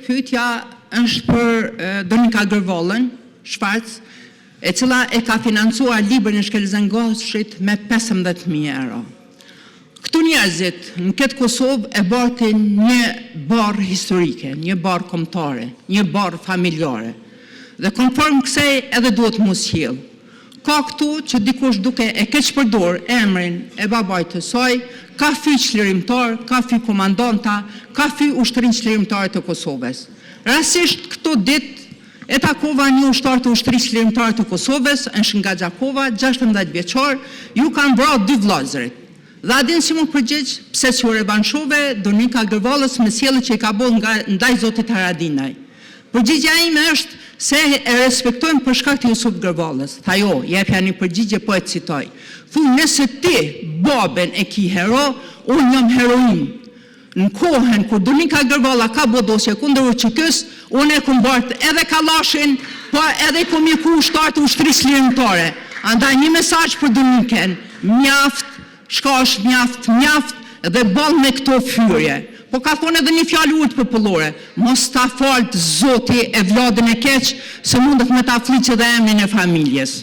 pyetja është për Donika Gërvollën, Shfarc, e cila e ka financuar librin e Shkelzen Goshit me 15.000 euro. Këtu njerëzit në këtë Kosovë e bartin një barë historike, një barë kombëtare, një barë familjare. Dhe konform kësej edhe duhet mos sjell. Ka këtu që dikush duke e keq përdor emrin e babait të saj, ka fyq çlirimtar, ka fyq komandanta, ka fyq ushtrinë çlirimtare të Kosovës. Rastisht këto ditë e takova një ushtar të ushtrisë çlirimtare të Kosovës, është nga Gjakova, 16 vjeçar, ju kanë vrarë 2 vëllezërit. Dhe a din si më përgjigj pse si u revanshove Donika Gërvollës me sjellje që i ka bërë ndaj zotit Haradinaj. Përgjigjja ime është se e respektojmë për shkak të Jusuf Gërvollës. Tha jo, jepja një përgjigje po e citoj. Thu, nëse ti babën e ki hero, unë jam heroin. Në kohën kur Donika Gërvolla ka bërë dosje kundër UÇK-s, unë e kam bart edhe kallashin, po edhe kom mjeku ushtar të ushtrisë lirimtare. Andaj një mesazh për Donikën, mjaft, shkash mjaft dhe ball me këto fyrje. Po ka thonë edhe një fjalë urtë popullore, mos ta falt Zoti e vladën e keq, se mundet me ta fliqë edhe emrin e familjes.